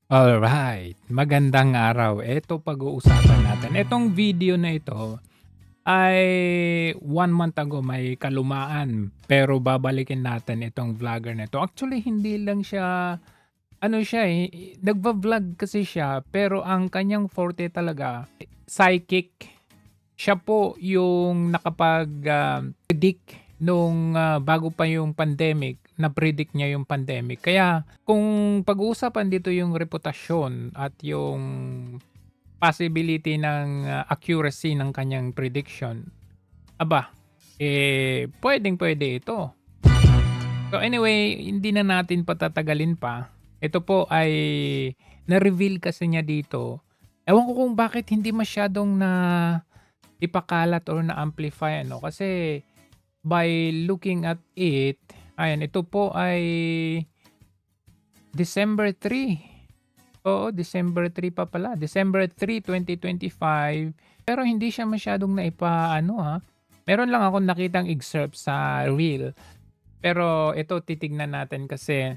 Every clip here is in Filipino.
Alright, magandang araw. Eto pag-uusapan natin. Etong video na ito ay 1 month ago may kalumaan pero babalikin natin itong vlogger na 'to. Actually hindi lang siya ano siya, nagva-vlog kasi siya pero ang kanyang forte talaga psychic. Siya po yung predict nung, bago pa yung pandemic, na-predict niya yung pandemic. Kaya kung pag-uusapan dito yung reputasyon at yung possibility ng, accuracy ng kanyang prediction, aba, puwedeng-puwede ito. So anyway, hindi na natin patatagalin pa. Ito po ay na-reveal kasi niya dito. Ewan ko kung bakit hindi masyadong ipakalat or na-amplify ano, kasi by looking at it, ayan ito po ay December 3. Oo, December 3 pa pala, December 3, 2025. Pero hindi siya masyadong naipaano, meron lang akong nakitang excerpt sa reel. Pero ito titignan natin kasi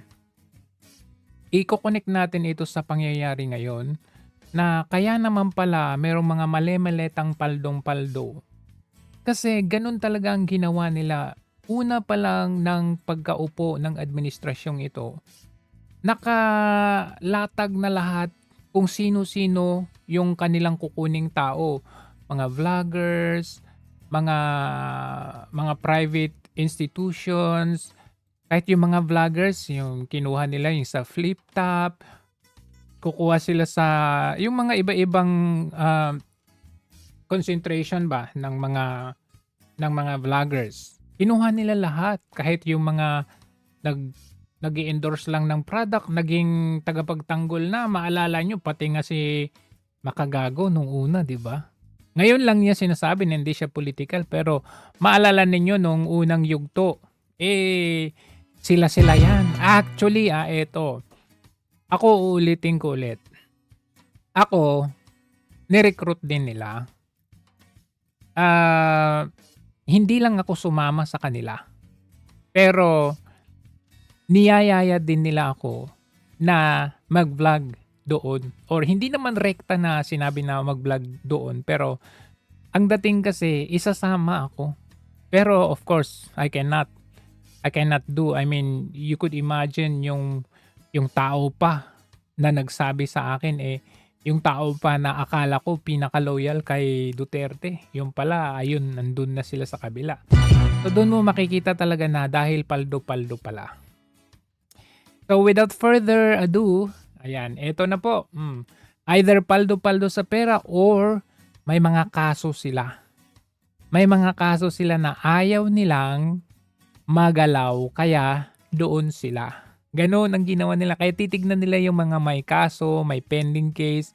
iko-connect natin ito sa pangyayari ngayon na kaya naman pala merong mga mali-maletang paldong-paldo. Kasi gano'n talaga ang ginawa nila. Una pa lang ng pagkaupo ng administrasyong ito, nakalatag na lahat kung sino-sino yung kanilang kukuning tao. Mga vloggers, mga private institutions, kahit yung mga vloggers, yung kinuha nila yung sa flip top, kukuha sila sa yung mga iba-ibang, concentration ba ng mga vloggers. Kinuha nila lahat kahit yung mga nag nag-e-endorse lang ng product naging tagapagtanggol na. Maalala nyo pati nga si Makagago nung una, 'di ba? Ngayon lang niya sinasabi na hindi siya political pero maalala ninyo nung unang yugto, sila-sila 'yan. Actually, eto, ako uulitin ko ulit. Ako, ni-recruit din nila. Ah, Hindi lang ako sumama sa kanila, pero niyayaya din nila ako na mag-vlog doon or hindi naman rekta na sinabi na mag-vlog doon, pero ang dating kasi isasama ako. Pero of course, I cannot do, I mean, you could imagine yung tao pa na nagsabi sa akin, yung tao pa na akala ko pinaka-loyal kay Duterte, yung pala ayun nandun na sila sa kabila. So dun mo makikita talaga na dahil paldo-paldo pala. So without further ado, ayan, eto na po. Either paldo-paldo sa pera or may mga kaso sila. May mga kaso sila na ayaw nilang magalaw kaya doon sila. Gano'n ang ginawa nila. Kaya titignan nila yung mga may kaso, may pending case,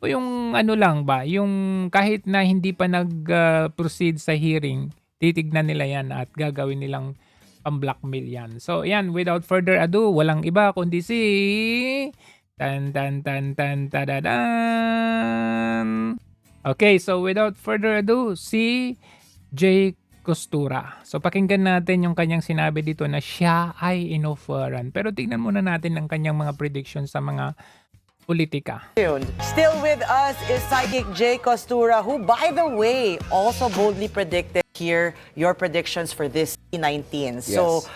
o yung ano lang ba, yung kahit na hindi pa nag-proceed sa hearing, titignan nila yan at gagawin nilang pang-blackmail yan. So yan, without further ado, walang iba kundi si tan tan tan tan tadadan. Okay, so without further ado, si Jay Costura. So pakinggan natin yung kanyang sinabi dito na siya ay inofferan. Pero tignan muna natin ang kanyang mga prediction sa mga politika. Still with us is psychic Jay Costura, who, by the way, also boldly predicted here your predictions for this 19. So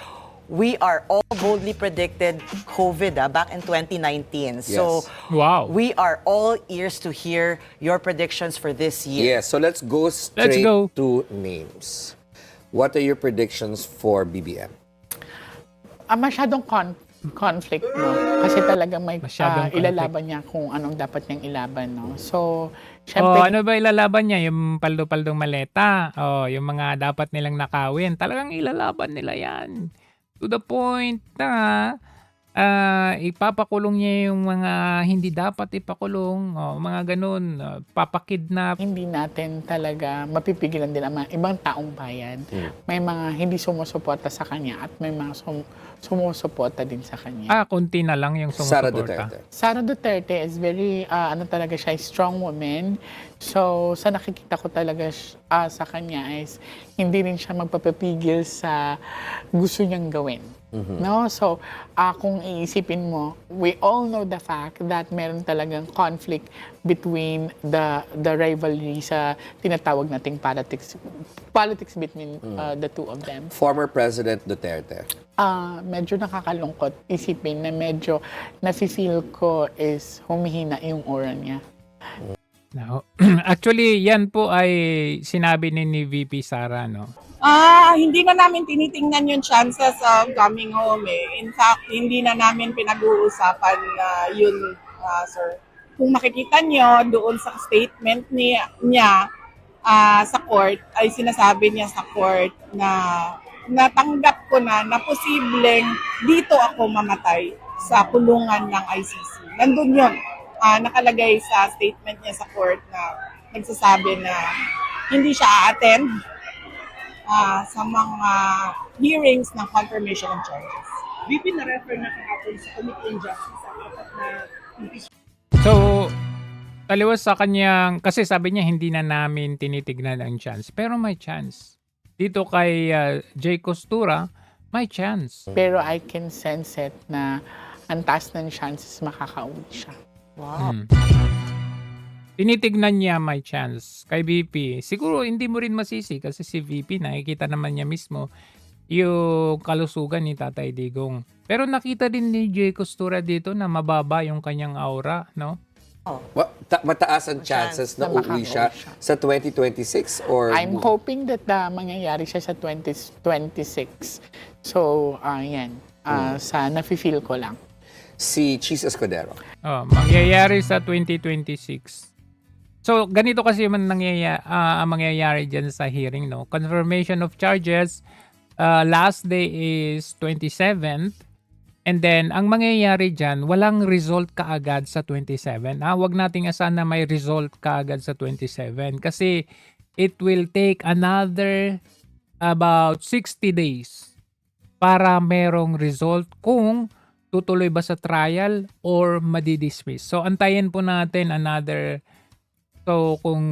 we are all boldly predicted COVID back in 2019. So Wow. we are all ears to hear your predictions for this year. Yes, so let's go straight go. to names. What are your predictions for BBM? Masyadong conflict, no? Kasi talagang may Masyadong conflict. ilalaban niya kung anong dapat niyang ilaban, no? So, Oh, syempre, ano ba ilalaban niya? Yung paldo-paldong maleta. Oh, yung mga dapat nilang nakawin. Talagang ilalaban nila yan. To the point na ipapakulong niya yung mga hindi dapat ipakulong. Oh, mga ganun. Papakidnap. hindi natin talaga mapipigilan din ang mga ibang taong bayan. May mga hindi sumusuporta sa kanya at may mga sumusuporta din sa kanya. Konti na lang yung Sara sumusuporta. Duterte. Sara Duterte is very, talaga siya, strong woman. So, sa nakikita ko talaga sa kanya is hindi rin siya magpapapigil sa gusto niyang gawin. No? So, kung iisipin mo, we all know the fact that meron talagang conflict between the rivalry sa tinatawag nating politics between the two of them. Former President Duterte. Medyo nakakalungkot isipin na medyo nafe-feel ko is humihina yung aura niya. Now, actually, yan po ay sinabi ni VP Sara, no? Hindi na namin tinitingnan yung chances of coming home eh. In fact, hindi na namin pinag-uusapan na yun, sir. Kung makikita nyo doon sa statement niya sa court, ay sinasabi niya sa court na natanggap ko na posibleng dito ako mamatay sa kulungan ng ICC. Nandun yun. Nakalagay sa statement niya sa court na nagsasabi na hindi siya a-attend sa mga hearings ng confirmation of charges. VP na-refer na kahapon sa Committee on Justice sa apat na impeachment. So, taliwas sa kanyang, kasi sabi niya hindi na namin tinitignan ang chance. Pero may chance. Dito kay Jay Costura, may chance. Pero I can sense it na ang taas ng chances makakauwi siya. Wow. Tinitignan niya may chance. Kay VP, siguro hindi mo rin masisi kasi si VP nakikita naman niya mismo yung kalusugan ni Tatay Digong. Pero nakita din ni Jay Costura dito na mababa yung kanyang aura, no? Mataas ang chances na uuwi siya sa 2026 or I'm hoping that mangyayari siya sa 2026. So, yan. Sa nafe-feel ko lang. si Cheese Escudero? Mangyayari sa 2026. So, ganito kasi man mangyayari dyan sa hearing, no? Confirmation of charges, last day is 27th. And then, ang mangyayari dyan, walang result kaagad sa 27. Huwag nating asahan na may result kaagad sa 27. Kasi, it will take another about 60 days para merong result kung tutuloy ba sa trial or madidismiss. So, antayin po natin another. So, kung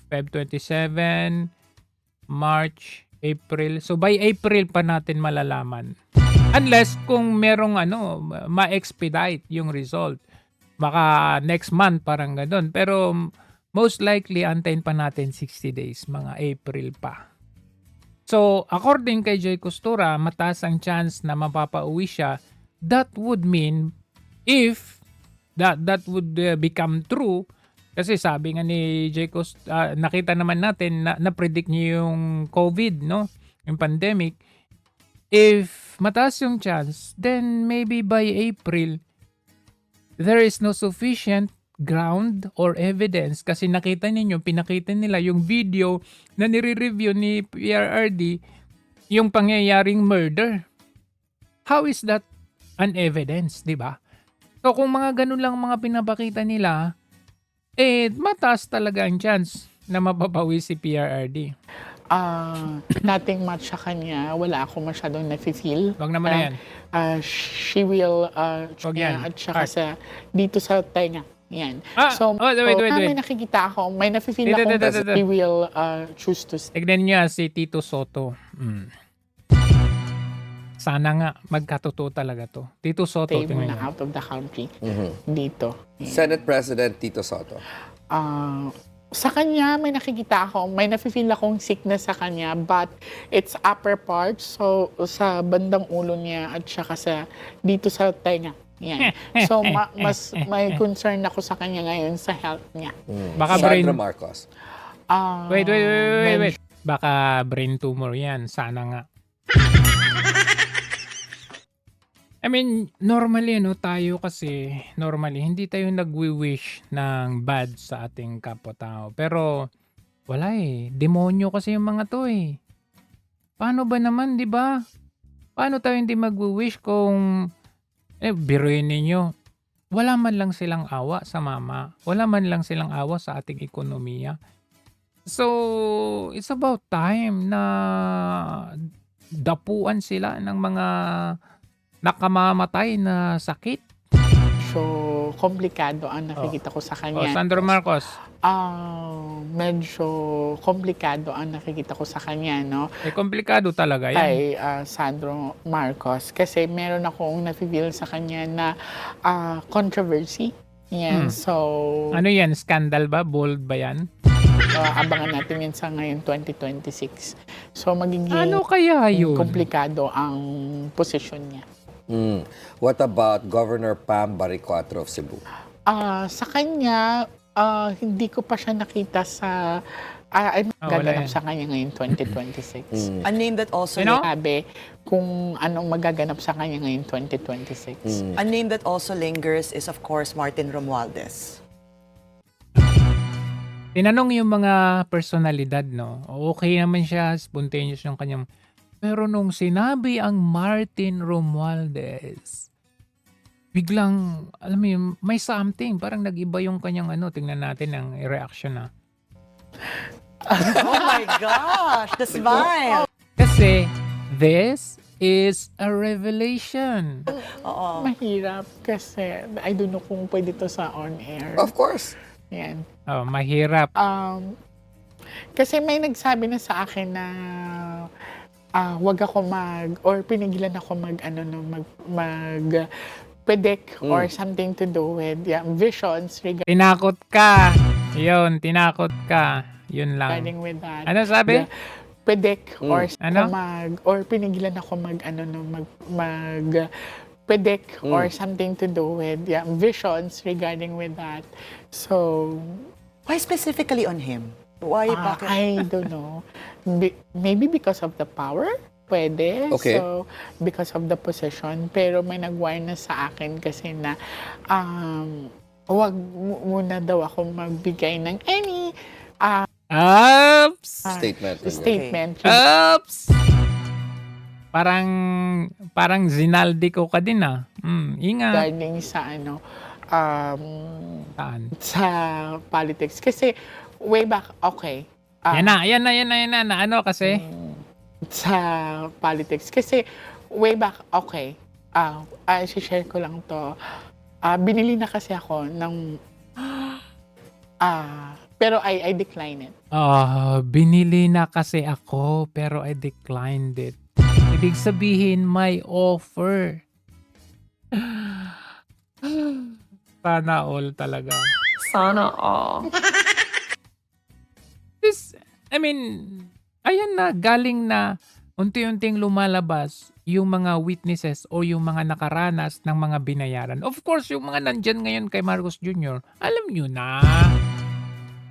Feb 27, March, April. So, by April pa natin malalaman. Unless kung merong ma-expedite yung result. Baka next month parang gano'n. Pero most likely, antayin pa natin 60 days. Mga April pa. So, according kay Jay Costura, mataas ang chance na mapapauwi siya. That would mean if that would become true. Kasi sabi nga ni Jay Costura, nakita naman natin na predict niya yung COVID, no? Yung pandemic. If mataas yung chance, then maybe by April, there is no sufficient ground or evidence. Kasi nakita ninyo, pinakita nila yung video na nire-review ni PRRD, yung pangyayaring murder. How is that an evidence, di ba? So kung mga ganun lang mga pinapakita nila, mataas talaga ang chance na mapapawi si PRRD. Nothing much sa kanya. Wala ako masyadong nafe-feel. Wag naman na yan. She will yan. at saka dito sa tenga. Yan. Wait. May nakikita ako. May nafe-feel ako that he will choose to stay. Tignan niya si Tito Soto. Sana nga magkatotoo talaga to. Tito Soto, Stay tingnan muna niyo. out of the country. Dito. Yan. Senate President Tito Soto. Sa kanya, may nakikita ako, may nafe-feel akong sickness sa kanya, but it's upper part, so sa bandang ulo niya at saka dito sa tenga. Yan. So, mas may concern ako sa kanya ngayon sa health niya. Baka Sandra Marcos. Wait. Baka brain tumor yan. Sana nga. I mean, normally, tayo kasi, hindi tayo nagwi-wish ng bad sa ating kapwa-tao. Pero, wala demonyo kasi yung mga to Paano ba naman, di ba? Paano tayo hindi magwi-wish kung, biruin ninyo, wala man lang silang awa sa mama. Wala man lang silang awa sa ating ekonomiya. So, it's about time na dapuan sila ng mga nakamamatay na sakit. medyo komplikado ang nakikita ko sa O, kanya. Sandro Marcos. Medyo komplikado ang nakikita ko sa kanya, no? Eh, komplikado talaga yan. Kay Sandro Marcos. Kasi meron akong nafe-feel sa kanya na controversy. Yan, so Ano yan? Scandal ba? Bold ba yan? abangan natin yan sa ngayon 2026. So magiging Ano kaya yun? komplikado ang posisyon niya. What about Governor Pam Baricuatro of Cebu? Sa kanya, hindi ko pa siya nakita sa ano wala gaganap yan. sa kanya ngayon 2026. A name that also You know? Sabi kung anong magaganap sa kanya ngayon 2026. a name that also lingers is of course Martin Romualdez. Tinanong yung mga personalidad, no? Okay naman siya, spontaneous yung kanyang... Pero nung sinabi ang Martin Romualdez, biglang, alam mo yun, may something. Parang nag-iba yung kanyang ano. Tingnan natin ang reaction na. Oh my gosh, the smile. Kasi, this is a revelation. Mahirap kasi I don't know kung pwede to sa on air. Of course. Yan. Oh, mahirap. Kasi may nagsabi na sa akin na wag ako or pinigilan ako predict or something to do with visions Tinakot ka. Yun, tinakot ka. Yun lang. regarding with that. Ano sabi? Predict or Ano? or pinigilan ako predict or something to do with visions regarding with that. So Why specifically on him? Why bakit? I don't know. Maybe because of the power? Pwede. Okay. So, because of the position. Pero may nag-wire na sa akin kasi na wag muna daw ako magbigay ng any Oops! Statement. Oops! Parang Zinaldi ko ka din ah. Ingat. regarding sa Saan? sa politics. Kasi way back, okay. Yan na. Na ano kasi? Sa politics. Kasi way back, okay. I-share ko lang to. Binili na kasi ako ng pero I decline it. Binili na kasi ako pero I declined it. Ibig sabihin may offer. Sana all talaga. Sana all. Ayan na, galing na unti-unting lumalabas yung mga witnesses o yung mga nakaranas ng mga binayaran. Of course, yung mga nandyan ngayon kay Marcos Jr., alam nyo na.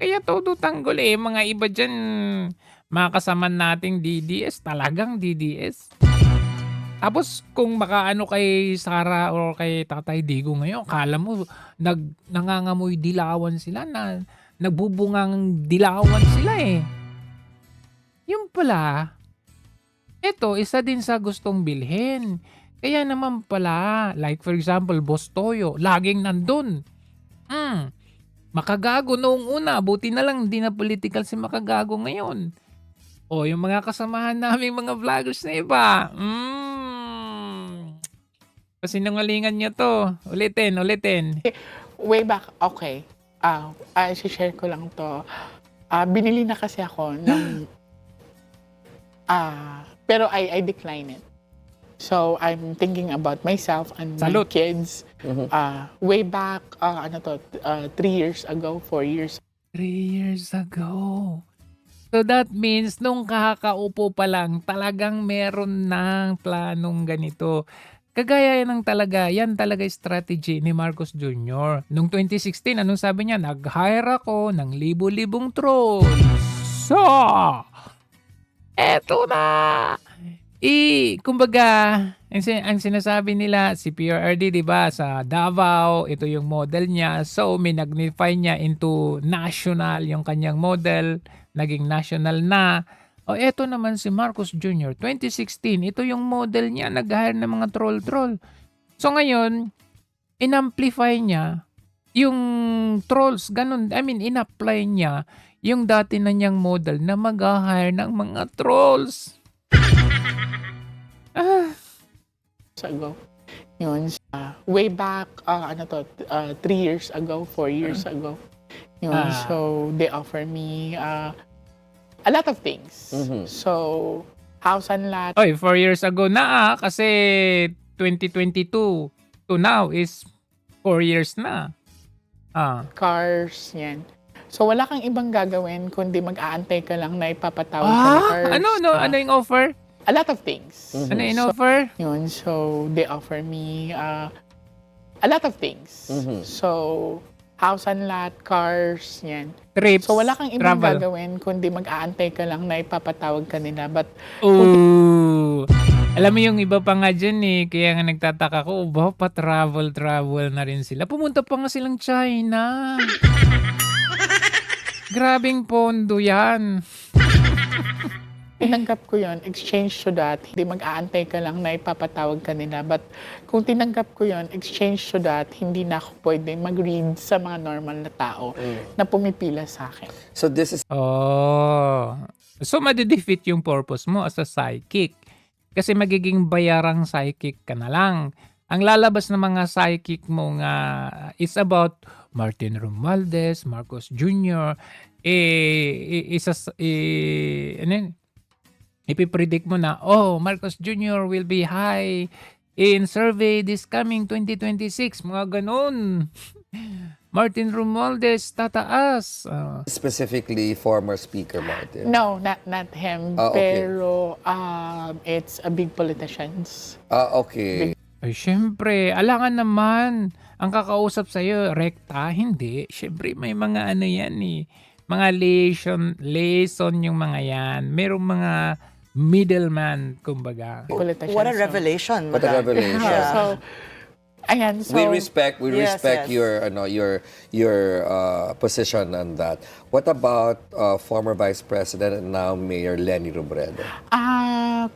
Kaya todo tanggol mga iba dyan, mga kasama nating DDS, talagang DDS. Tapos kung makaano kay Sara o kay Tatay Digo ngayon, kala mo nangangamoy dilawan sila, nagbubungang dilawan sila eh. Yung pala, eto, isa din sa gustong bilhin. Kaya naman pala, like for example, Boss Toyo, laging nandun. Makagago noong una, buti na lang di na political si Makagago ngayon. O, yung mga kasamahan namin mga vloggers na iba. Pasinungalingan nyo to. Ulitin. Way back, okay. I-share ko lang to. Binili na kasi ako ng pero I decline it. So I'm thinking about myself and Salute. my kids. Way back 3 years ago, 4 years 3 years ago. So that means nung kakaupo pa lang, talagang meron ng planong ganito. Kagaya yan talaga strategy ni Marcos Jr. Noong 2016, anong sabi niya? Nag-hire ako ng libo-libong trolls. So, eto na! Kumbaga, ang sinasabi nila, si PRRD, di ba, sa Davao, ito yung model niya. So, minagnify niya into national yung kanyang model, naging national na. O, eto naman si Marcos Jr., 2016, ito yung model niya, nag-hire ng mga troll-troll. So, ngayon, in-amplify niya yung trolls, ganun, in-apply niya yung dati na niyang model na mag-hire ng mga trolls. ago. Yun, way back, 3 years ago, 4 years ago. Yun, so they offer me a lot of things. So, house and lot, Oy, 4 years ago na kasi 2022 to now is 4 years na. cars, yan. So, wala kang ibang gagawin kundi mag-aantay ka lang na ipapatawag ka na cars. Ano yung offer? A lot of things. Ano yung offer? Yun, so they offer me a lot of things. So, house and lot, cars, yan. Trips, So, wala kang ibang travel. gagawin kundi mag-aantay ka lang na ipapatawag ka nila. But, Ooh. Alam mo yung iba pa nga dyan eh, kaya nga nagtataka ko, pa-travel na rin sila. Pumunta pa nga silang China. Grabing pondo yan. tinanggap ko yon, exchange to that, hindi mag-aantay ka lang na ipapatawag ka nila. But kung tinanggap ko yon, exchange to that, hindi na ako pwede mag-read sa mga normal na tao na pumipila sa akin. So this is Oh. So, madidefeat yung purpose mo as a psychic. Kasi magiging bayarang psychic ka na lang. Ang lalabas ng mga psychic mo nga is about Martin Romualdez, Marcos Jr. Ipipredict mo na, Marcos Jr. will be high in survey this coming 2026. Mga ganun. Martin Romualdez, tataas. specifically former Speaker Martin. No, not him, Ah, okay. pero it's a big politicians. Okay. Ay, syempre, alangan naman. Ang kakausap sa'yo, rekta, hindi. Syempre, may mga ano yan eh. Mga liaison yung mga yan. Merong mga middleman, kumbaga. Politicians. What a so- revelation, What a madam. revelation. Yeah. So, ayan, so, We respect Yes, respect yes. your position on that. What about former Vice President and now Mayor Leni Robredo?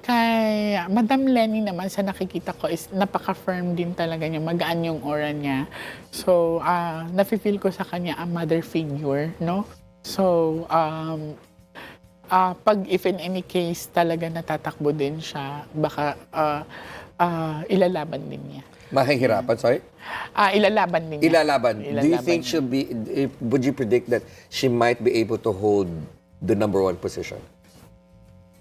kay Madam Lenny naman, sa nakikita ko is napaka-firm din talaga niya, magaan yung aura niya. So, nafe-feel ko sa kanya a mother figure, no? So, pag if in any case talaga natatakbo din siya, baka ilalaban din niya. Mahihirapan, sorry? Ilalaban din niya. Ilalaban. Do you think niya. would you predict that she might be able to hold the number one position?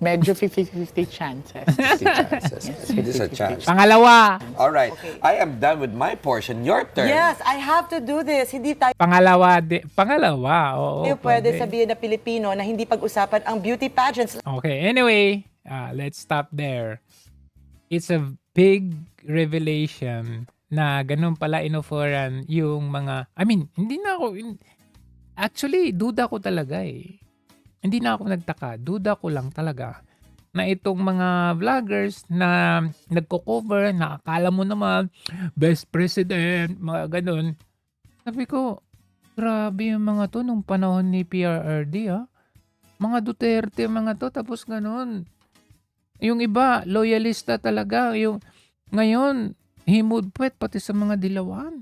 Medyo 50-50 chances. 50 chances. It is a chance. Pangalawa. All right. I am done with my portion. Your turn. Yes, I have to do this. Hindi tayo Pangalawa, oo. pwede sabihin na Pilipino na hindi pag-usapan ang beauty pageants. Okay, anyway, let's stop there. It's a big revelation na ganun pala inoferan yung mga, actually, duda ko talaga eh. Hindi na ako nagtaka, duda ko lang talaga na itong mga vloggers na nagko-cover, na akala mo naman, best president, mga ganun. Sabi ko, grabe yung mga to nung panahon ni PRRD Mga Duterte, mga to, tapos ganun. Yung iba, loyalista talaga. Yung, ngayon, himudpwet pati sa mga dilawan.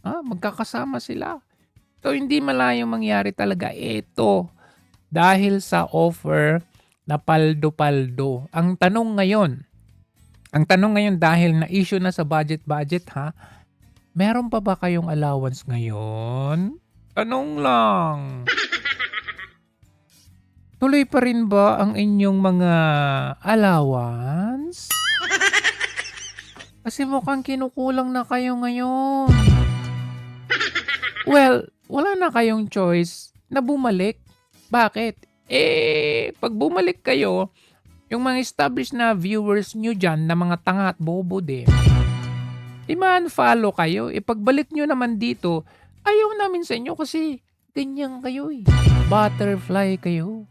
Magkakasama sila. So, hindi malayong mangyari talaga ito dahil sa offer na paldo-paldo. Ang tanong ngayon dahil na-issue na sa budget meron pa ba kayong allowance ngayon? Tanong lang. Tuloy pa rin ba ang inyong mga allowance? Kasi mukhang kinukulang na kayo ngayon. Well, wala na kayong choice na bumalik. Bakit? Pag bumalik kayo, yung mga established na viewers nyo dyan na mga tanga at bobo din, i-unfollow kayo. Pagbalik nyo naman dito, ayaw namin sa inyo kasi ganyan kayo eh. Butterfly kayo.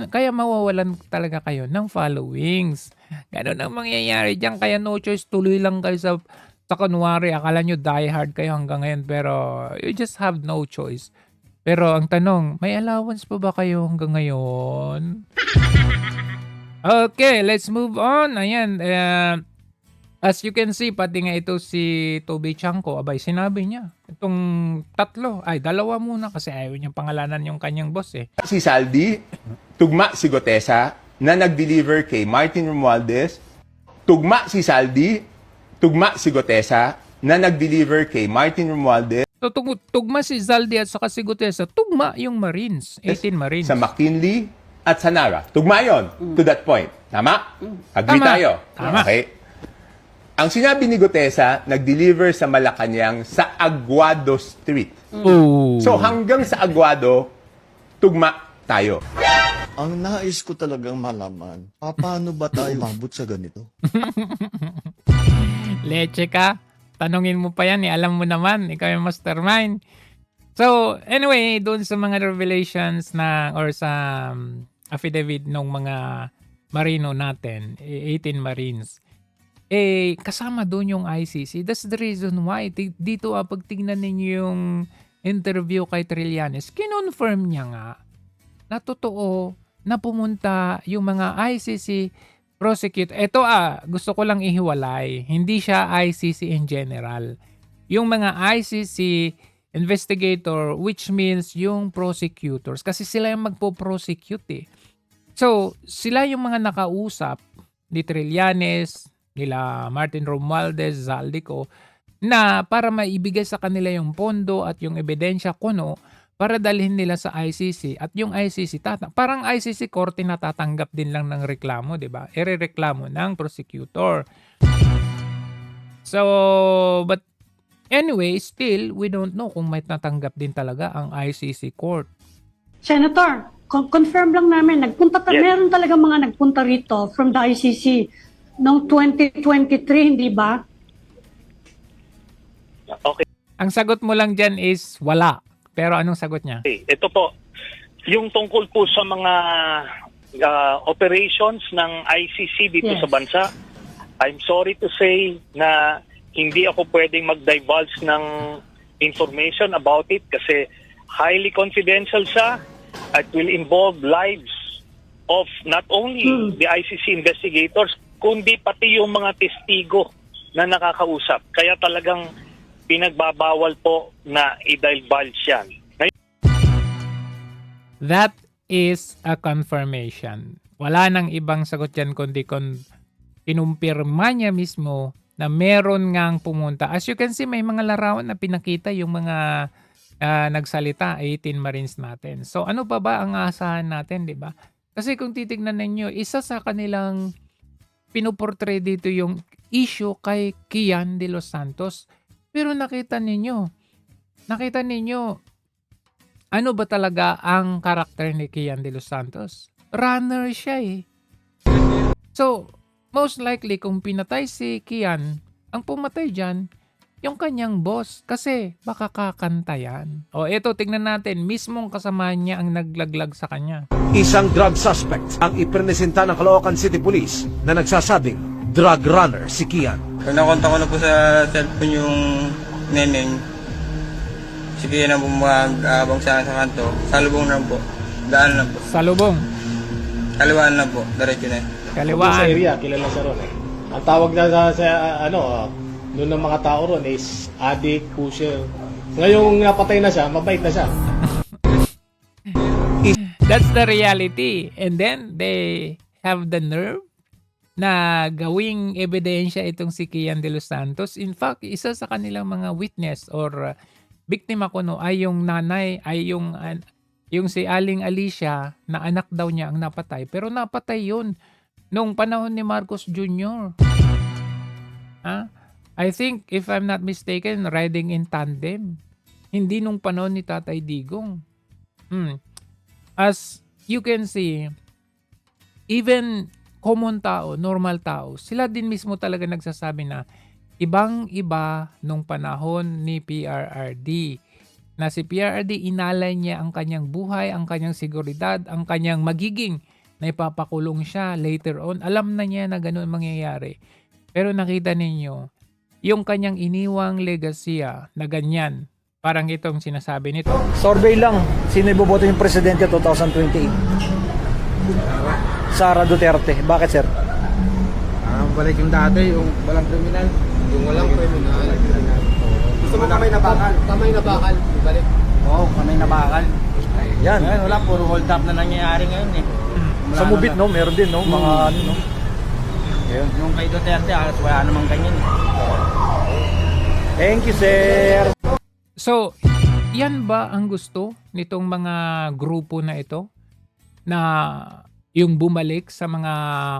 Kaya mawawalan talaga kayo ng followings. Ganun ang mangyayari dyan. Kaya no choice, tuloy lang kayo sa kunwari. Akala nyo die hard kayo hanggang ngayon, pero you just have no choice. Pero ang tanong, may allowance pa ba kayo hanggang ngayon? Okay, let's move on. Ayan, as you can see, pati nga ito si Toby Chanko, sinabi niya, itong dalawa muna kasi ayaw niyang pangalanan yung kanyang boss eh. Si Saldi, tugma si Gotesa na nag-deliver kay Martin Romualdez. Tugma si Saldi, tugma si Gutesa na nag-deliver kay Martin Romualdez So, tugma si Zaldi at saka si Gutesa, tugma yung Marines, 18 Marines. sa McKinley at sa Nara. Tugma yun to that point. Tama? Agree Tama. tayo? Tama. Okay. Ang sinabi ni Gutesa, nag-deliver sa Malacanang sa Aguado Street. Oh. So hanggang sa Aguado, tugma tayo. Ang nais ko talagang malaman, paano ba tayo umabot sa ganito? Leche ka. Tanungin mo pa yan, alam mo naman, ikaw yung mastermind. So, anyway, doon sa mga revelations na or sa affidavit ng mga marino natin, 18 Marines, kasama doon yung ICC. That's the reason why. Dito, pag tignan ninyo yung interview kay Trillanes, kinonfirm niya nga na totoo na pumunta yung mga ICC prosecute. Ito gusto ko lang ihiwalay. Hindi siya ICC in general. Yung mga ICC investigator, which means yung prosecutors. Kasi sila yung magpo-prosecute eh. So, sila yung mga nakausap ni Trillanes, nila Martin Romualdez, Zaldico, na para maibigay sa kanila yung pondo at yung ebidensya kuno para dalhin nila sa ICC at yung ICC parang ICC korte na tatanggap din lang ng reklamo, 'di ba? Irereklamo ng prosecutor. So, but anyway, still we don't know kung may natanggap din talaga ang ICC court. Senator, confirm lang namin, meron talaga mga nagpunta rito from the ICC noong 2023, hindi ba? Okay. Ang sagot mo lang dyan is wala. Pero anong sagot niya? Ito po, yung tungkol po sa mga operations ng ICC dito sa bansa, I'm sorry to say na hindi ako pwedeng mag-divulge ng information about it kasi highly confidential siya at will involve lives of not only the ICC investigators, kundi pati yung mga testigo na nakakausap. Kaya talagang pinagbabawal po na i-divulge yan. That is a confirmation. Wala nang ibang sagot yan kundi kinumpirma niya mismo na meron ngang pumunta. As you can see, may mga larawan na pinakita yung mga nagsalita, 18 Marines natin. So ano pa ba ang aasahan natin, di ba? Kasi kung titignan ninyo, isa sa kanilang pinuportray dito yung issue kay Kian de los Santos. Pero nakita ninyo, ano ba talaga ang karakter ni Kian de los Santos? Runner siya eh. So, most likely kung pinatay si Kian, ang pumatay dyan, yung kanyang boss. Kasi baka kakanta yan. O eto, tingnan natin, mismong kasama niya ang naglaglag sa kanya. Isang drug suspect ang ipresenta ng Caloocan City Police na nagsasabing drug runner si Kian. Nakonta ko na po sa cellphone yung neneng. Si Kian na po mag-abang sa kanto. Salubong na po. Daan na po. Salubong? Kaliwaan na po. Diretso na. Kaliwaan. Sa area, kilala siya ron eh. Ang tawag na noon ng mga tao ron is addict, pusher. Ngayong napatay na siya, mabait na siya. That's the reality. And then, they have the nerve na gawing ebidensya itong si Kian de los Santos. In fact, isa sa kanilang mga witness or biktima kuno ay yung nanay, ay yung si Aling Alicia na anak daw niya ang napatay. Pero napatay yun noong panahon ni Marcos Jr. I think, if I'm not mistaken, riding in tandem. Hindi nung panahon ni Tatay Digong. As you can see, even common tao, normal tao, sila din mismo talaga nagsasabi na ibang-iba nung panahon ni PRRD. Na si PRRD, inalay niya ang kanyang buhay, ang kanyang seguridad, ang kanyang magiging na ipapakulong siya later on. Alam na niya na ganoon mangyayari. Pero nakita ninyo, yung kanyang iniwang legasya na ganyan, parang itong sinasabi nito. Survey lang, sino iboboto yung presidente 2028? Sara Duterte. Bakit, sir? Balik yung dati, yung walang kriminal. Yung walang kriminal. Gusto mo kamay na bakal? Kamay na bakal, balik. Oo, kamay na bakal. Yan. Ngayon, wala, puro hold up na nangyayari ngayon eh. Sa Mubit, no? Meron din, no? Mga ano, no? Yung kay Duterte, wala namang ganyan. Thank you, sir. So, yan ba ang gusto nitong mga grupo na ito? Na yung bumalik sa mga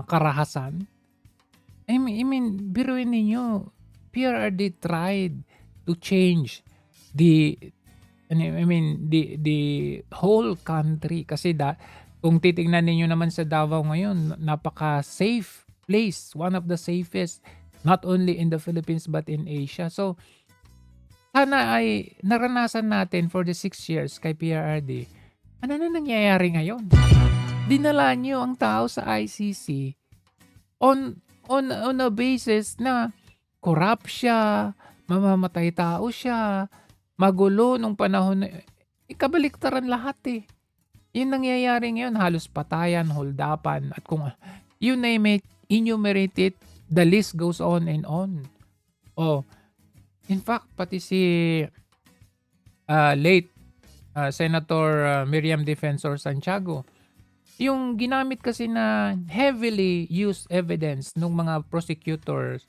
karahasan? I mean, biruin ninyo, PRRD tried to change the whole country kasi kung titingnan ninyo naman sa Davao ngayon, napaka-safe place, one of the safest not only in the Philippines but in Asia. So sana ay naranasan natin for the 6 years kay PRRD. Ano na nangyayari ngayon? Dinala niyo ang tao sa ICC on a basis na corrupt siya, mamamatay tao siya, magulo nung panahon na ikabaliktaran lahat eh. Yung nangyayari ngayon, halos patayan, holdapan, at kung you name it, enumerate it, the list goes on and on. Oh, in fact, pati si late Senator Miriam Defensor Santiago, yung ginamit kasi na heavily used evidence ng mga prosecutors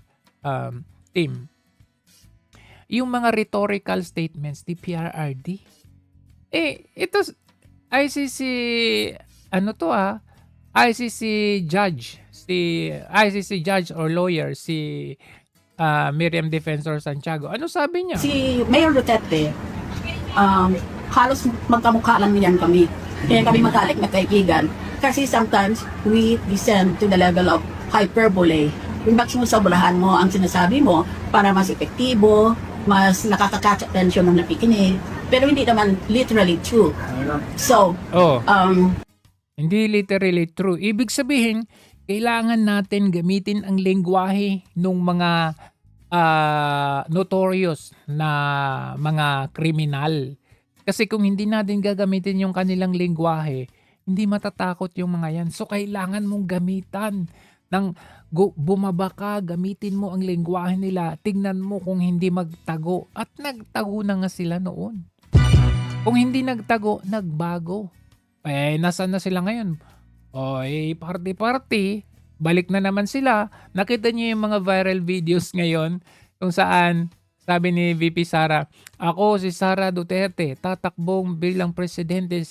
team, yung mga rhetorical statements ni PRRD. Ito ICC ICC judge, ICC judge or lawyer si Miriam Defensor Santiago. Ano sabi niya? Si Mayor Duterte, halos magkamukha lang niyan kami. Kaya kami matalik na kaibigan. Kasi sometimes we descend to the level of hyperbole. Yung sinusobrahan mo ang sinasabi mo para mas epektibo, mas nakaka-catch attention ng nakikinig. Pero hindi naman literally true. So, hindi literally true. Ibig sabihin, kailangan natin gamitin ang lengguwahe ng mga notorious na mga kriminal. Kasi kung hindi natin gagamitin yung kanilang lengguwahe, hindi matatakot yung mga yan. So, kailangan mong gamitan ng bumaba ka, gamitin mo ang lengguwahe nila. Tignan mo kung hindi magtago. At nagtago na nga sila noon. Kung hindi nagtago, nagbago. Nasaan na sila ngayon? Party-party. Balik na naman sila. Nakita niyo yung mga viral videos ngayon kung saan sabi ni VP Sara, ako si Sara Duterte, tatakbong bilang presidente.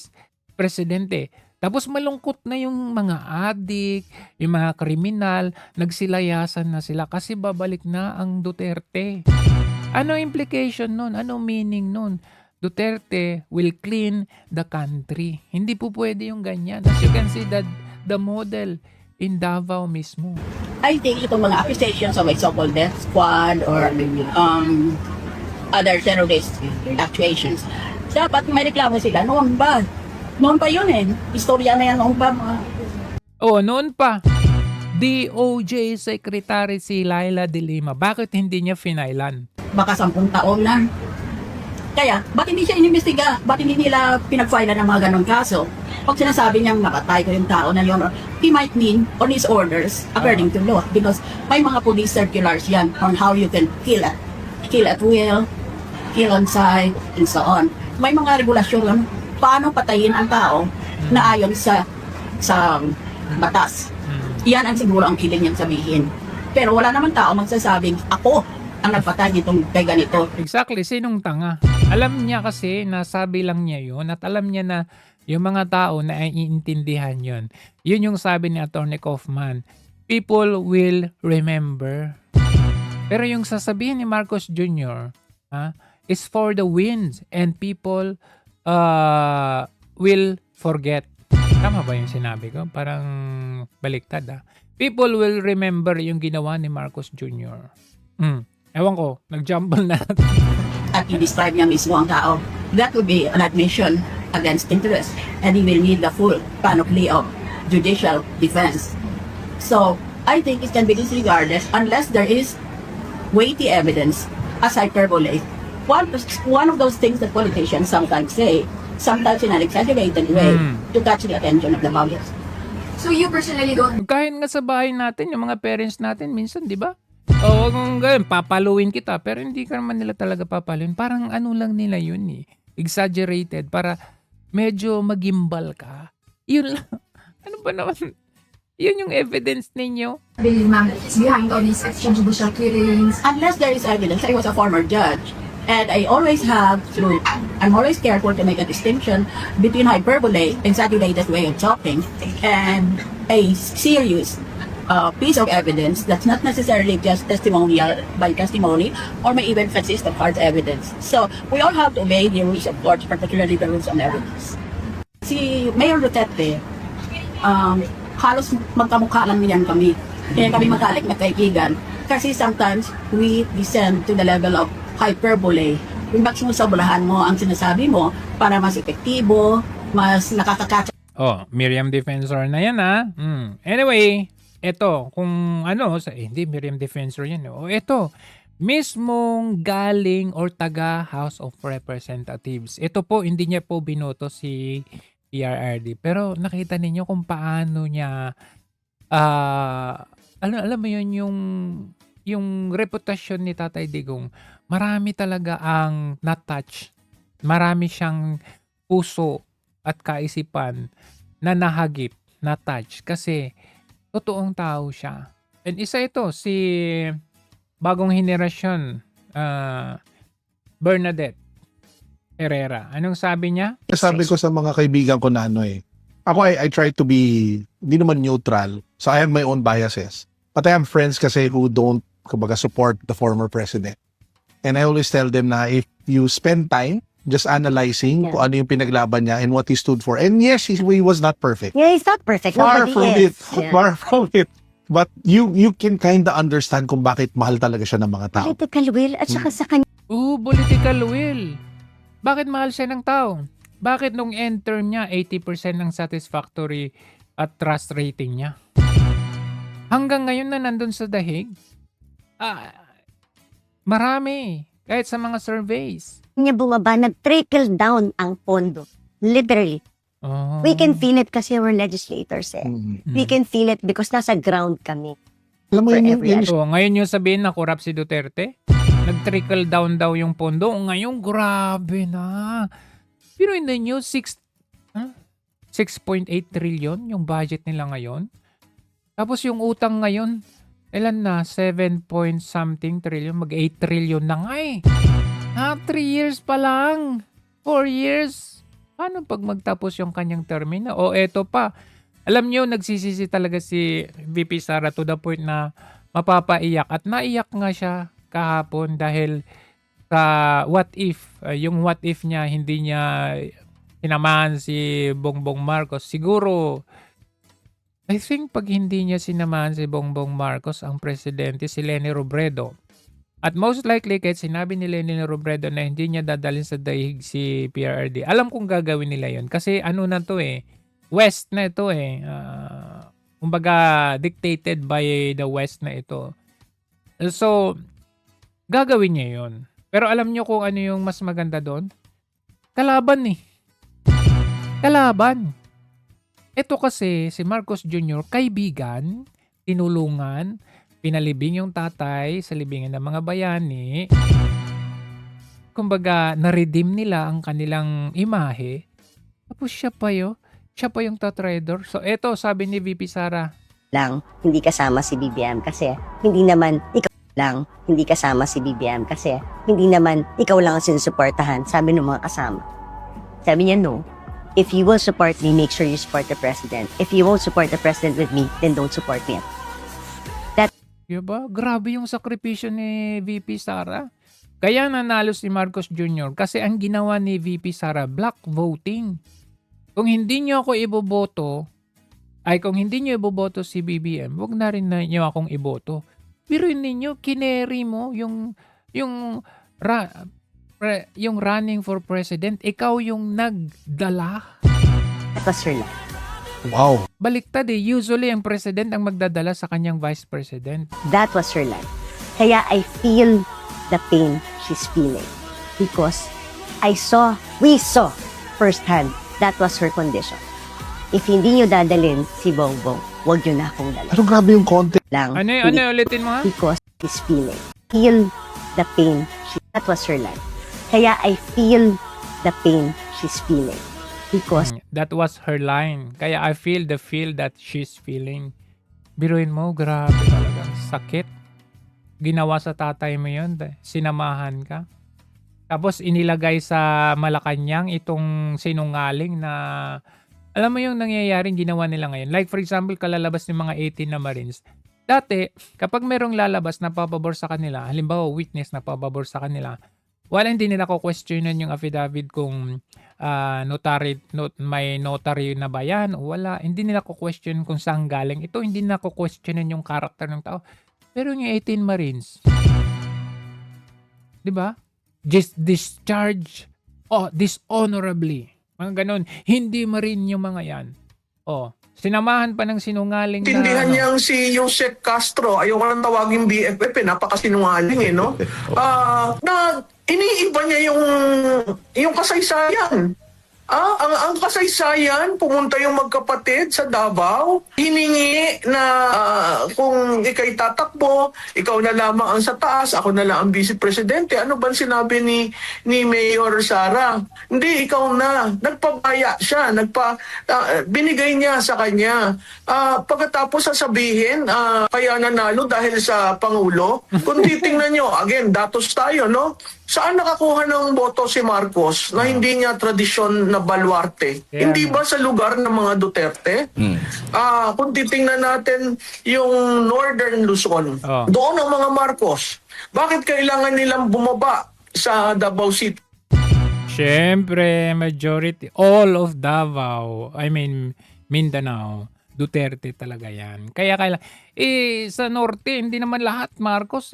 Tapos malungkot na yung mga adik, yung mga kriminal, nagsilayasan na sila kasi babalik na ang Duterte. Ano implication nun? Ano meaning nun? Duterte will clean the country. Hindi po pwede yung ganyan. As you can see that the model in Davao mismo. I think itong mga accusations of a so-called death squad or other terrorist actuations, dapat may reklamo sila. Noon ba? Noon pa yun eh. Istorya na yan noon pa. Noon pa. DOJ Secretary si Laila De Lima. Bakit hindi niya finailan? Baka 10 taon na. Kaya, ba't hindi siya inimbestiga? Ba't hindi nila pinag-file ng mga ganong kaso? Pag sinasabi niyang nakatay ko yung tao na yun, he might mean on his orders according to law. Because may mga police circulars yan on how you can kill at will, kill on sight, and so on. May mga regulasyon lang paano patayin ang tao na ayon sa batas. Yan ang siguro ang kiling niyang sabihin. Pero wala naman tao magsasabing, ako ang nagpatay nitong kay ganito. Exactly, sinong tanga? Alam niya kasi, nasabi lang niya yun at alam niya na yung mga tao na iintindihan yun. Yun yung sabi ni Atty. Kaufman, people will remember. Pero yung sasabihin ni Marcos Jr. Is for the wins and people will forget. Tama ba yung sinabi ko? Parang baliktad People will remember yung ginawa ni Marcos Jr. Ewan ko, nag-jumble na. At i-describe niya mismo ang tao. That would be an admission against interest. And he will need the full panoply of judicial defense. So, I think it can be disregarded unless there is weighty evidence as hyperbole. One of those things that politicians sometimes say, sometimes in an exaggerated way, to catch the attention of the public. So you personally don't... Kahit nga sa bahay natin, yung mga parents natin, minsan, di ba? O kung ganun, papaluin kita, pero hindi ka naman nila talaga papaluin. Parang ano lang nila yun exaggerated, para medyo magimbal ka. Yun lang. Ano ba naman? Yun yung evidence ninyo. Ma'am, behind all these extrajudicial killings. Unless there is evidence, I was a former judge. And I'm always careful to make a distinction between hyperbole, exaggerated way of talking, and a serious piece of evidence that's not necessarily just testimonial by testimony or may even consist of hard evidence. So we all have to obey the rules of court, particularly the rules on evidence. Si Mayor Duterte, halos magkamukha lang niyan kami. Kaya kami magkalik na kaibigan. Kasi sometimes we descend to the level of hyperbole. Mas susobolahan mo ang sinasabi mo para mas epektibo, mas nakakakatsa. Oh, Miriam Defensor na yan Anyway, eto, kung hindi Miriam Defensor yan. Eto, mismong galing or taga House of Representatives. Ito po, hindi niya po binoto si PRRD. Pero nakita ninyo kung paano niya, alam mo yun, yung reputasyon ni Tatay Digong, marami talaga ang na-touch. Marami siyang puso at kaisipan na nahagip, na-touch. Kasi, totoong tao siya. And isa ito, si bagong henerasyon, Bernadette Herrera. Anong sabi niya? Sabi ko sa mga kaibigan ko na ako I try to be, hindi naman neutral. So I have my own biases. But I have friends kasi who don't, kumbaga, support the former president. And I always tell them na if you spend time just analyzing kung ano yung pinaglaban niya and what he stood for. And yes, he was not perfect. Yeah, he's not perfect. Far Nobody from is. it. Far from it. But you can kinda understand kung bakit mahal talaga siya ng mga tao. Political will at saka sa kanya. Political will. Bakit mahal siya ng tao? Bakit nung end term niya, 80% ng satisfactory at trust rating niya? Hanggang ngayon na nandun sa dahig, marami. Kahit sa mga surveys. Niya bumaba, nag-trickle down ang pondo. Literally. We can feel it kasi we're legislators We can feel it because nasa ground kami. Alam mo ngayon yung sabihin na corrupt si Duterte? Nag-trickle down daw yung pondo. Ngayon, grabe na. Pero hindi nyo, 6.8 trillion yung budget nila ngayon. Tapos yung utang ngayon, ilan na? 7 point something trillion. Mag-8 trillion na nga 3 years pa lang. 4 years. Paano pag magtapos yung kanyang termina? Eto pa. Alam nyo, nagsisisi talaga si VP Sara to the point na mapapaiyak. At naiyak nga siya kahapon dahil sa what if. Yung what if niya, hindi niya sinamahan si Bongbong Marcos. Siguro, I think pag hindi niya sinamahan si Bongbong Marcos, ang presidente si Leni Robredo. At most likely, kahit sinabi ni Leni Robredo na hindi niya dadalhin sa daig si PRRD, alam kong gagawin nila yon. Kasi ano na to West na ito kumbaga, dictated by the West na ito. So, gagawin niya yon. Pero alam niyo kung ano yung mas maganda doon? Kalaban Kalaban. Ito kasi, si Marcos Jr., kaibigan, tinulungan, pinalibing yung tatay sa libingan ng mga bayani. Kumbaga, na-redeem nila ang kanilang imahe. Tapos siya pa yung tatrader. So, eto, sabi ni VP Sara. Hindi kasama si BBM kasi hindi naman ikaw lang ang sinusuportahan, sabi ng mga kasama. Sabi niya, no. If you will support me, make sure you support the president. If you won't support the president with me, then don't support me. Diba? Grabe yung sakripisyo ni VP Sara. Kaya nanalo si Marcos Jr. kasi ang ginawa ni VP Sara, black voting. Kung hindi nyo ako iboboto, kung hindi nyo iboboto si BBM, wag na rin nyo akong iboto. Pero hindi nyo, kineri mo yung running for president, ikaw yung nagdala. That was her life. Wow. Baliktad usually ang president ang magdadala sa kanyang vice president. That was her life. Kaya I feel the pain she's feeling. Because we saw firsthand, that was her condition. If hindi nyo dadalhin si Bongbong, wag nyo na akong dalhin. Pero grabe yung content. Ano ulitin mo? Because she's feeling. Feel the pain. That was her life. Kaya I feel the pain she's feeling. Because that was her line. Kaya I feel the feel that she's feeling. Biruin mo, grabe talagang sakit. Ginawa sa tatay mo yun, sinamahan ka. Tapos inilagay sa Malacanang itong sinungaling na, alam mo yung nangyayaring ginawa nila ngayon. Like for example, kalalabas ng mga 18 na Marines. Dati, kapag merong lalabas na pababor sa kanila, halimbawa witness na pababor sa kanila, hindi nila ko questionan yung affidavit kung may notary na ba yan o wala. Hindi nila ko question kung saan galing. Ito, hindi nila ko questionan yung karakter ng tao. Pero yung 18 Marines, di ba? Discharge dishonorably. Mga ganun. Hindi Marine yung mga yan. Sinamahan pa ng sinungaling na... Tindihan niyang si Yusek Castro, ayoko nang tawagin BFF, napakasinungaling no? Na iniiba niya yung kasaysayan. Ang kasaysayan, pumunta yung magkapatid sa Davao, hiningi na kung ikay tatakbo, ikaw na lamang ang sa taas, ako na lang ang vice presidente. Ano ba sinabi ni Mayor Sara? Hindi, ikaw na. Nagpabaya siya, binigay niya sa kanya. Pagkatapos sasabihin, kaya nanalo dahil sa Pangulo. Kung titingnan nyo, again, datos tayo, no? Saan nakakuha ng boto si Marcos na hindi niya tradisyon na baluarte? Yeah. Hindi ba sa lugar ng mga Duterte? Kung titingnan natin yung Northern Luzon, doon ang mga Marcos. Bakit kailangan nilang bumaba sa Davao City? Siyempre, majority, all of Davao, Mindanao, Duterte talaga yan. Kaya sa Norte, hindi naman lahat Marcos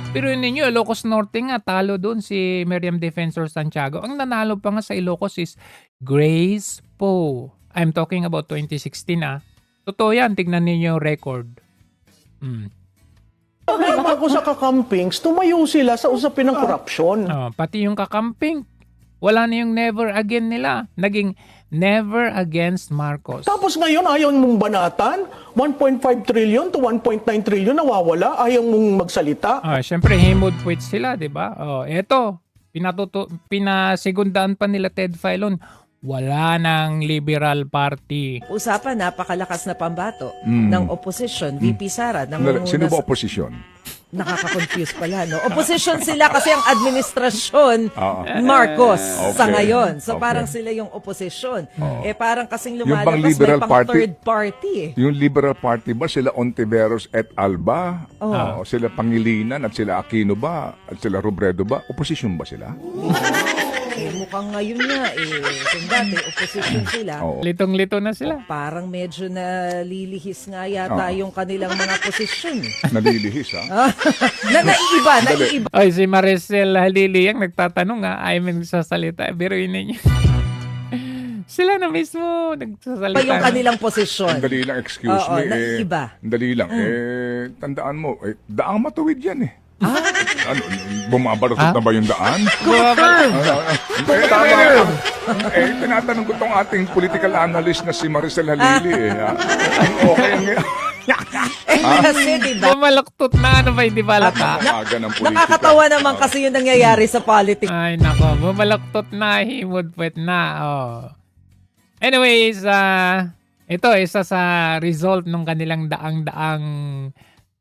Pero ninyo, Ilocos Norte nga, talo doon si Miriam Defensor Santiago. Ang nanalo pa nga sa Ilocos is Grace Poe. I'm talking about 2016 Totoo yan, tignan ninyo yung record. Ako sa kakampings, tumayo sila sa usapin ng korupsyon. Pati yung kakamping, wala na yung never again nila. Naging never against Marcos. Tapos ngayon, ayaw mong banatan? 1.5 trillion to 1.9 trillion nawawala? Ayaw mong magsalita? Siyempre, himod puwit sila, di ba? Eto, pinasigundaan pa nila Ted Filon. Wala ng Liberal Party. Usapan, napakalakas na pambato ng opposition. VP Sara. Sino ba opposition? Nakaka-confuse pala, no? Opposition sila kasi ang administrasyon Marcos sa ngayon. So parang sila yung opposition. Parang kasing lumalabas may pang third party. Yung Liberal Party ba, sila Ontiveros et al. Ba? Sila Pangilinan at sila Aquino ba? At sila Robredo ba? Opposition ba sila? Mukhang ngayon nga kung dati opposition sila. Litong-lito na sila. Parang medyo nalilihis nga yata yung kanilang mga posisyon. Nalilihis naiiba. Si Maricel Halili yung nagtatanong sasalita. Pero yun niya. Sila na mismo nagsasalita. Yung kanilang posisyon. Dali lang, excuse me. Naiiba. Dali lang. Tandaan mo, daang matuwid yan bumabalot na ba yung daan? Tinatanong ko tong ating political analyst na si Maricel Halili okay kasi diba? Bumalaktot na hindi balata. Nakakatawa naman kasi yung nangyayari sa politics. Ay nako, bumalaktot na, himod puwet na. Anyways, ito isa sa result ng kanilang daang-daang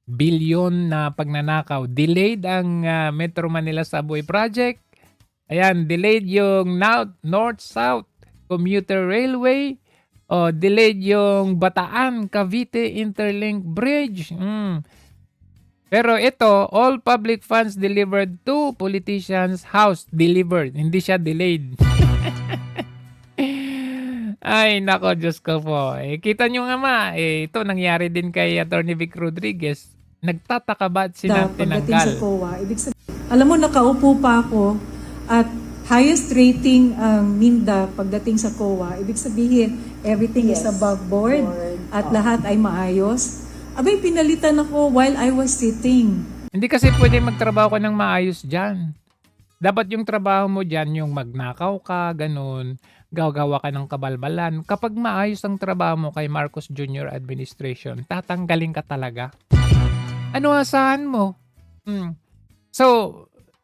bilyon na pagnanakaw. Delayed ang Metro Manila Subway Project. Ayan, delayed yung North-South Commuter Railway. Delayed yung Bataan Cavite Interlink Bridge. Pero ito, all public funds delivered to politicians' house. Delivered. Hindi siya delayed. Ay, nako, Diyos ko po. Kita nyo nga ito nangyari din kay Atty. Vic Rodriguez. Nagtataka ba't tinanggal? Sa COA, alam mo, nakaupo pa ako at highest rating ang Minda pagdating sa COA. Ibig sabihin, everything is above board at lahat ay maayos. Abay, pinalitan ako while I was sitting. Hindi kasi pwede magtrabaho ka ng maayos dyan. Dapat yung trabaho mo dyan, yung magnakaw ka, ganun. Gagawa ka ng kabalbalan. Kapag maayos ang trabaho mo kay Marcos Jr. Administration, tatanggalin ka talaga. Ano asahan mo? So,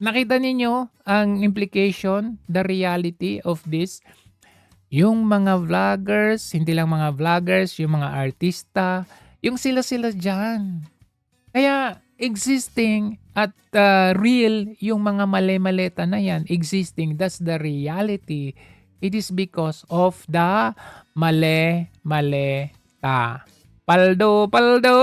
nakita ninyo ang implication, the reality of this. Yung mga vloggers, hindi lang mga vloggers, yung mga artista, Yung sila-sila dyan. Kaya existing at real yung mga mali-maleta na yan. Existing, that's the reality. It is because of the mali-maleta. Paldo, paldo!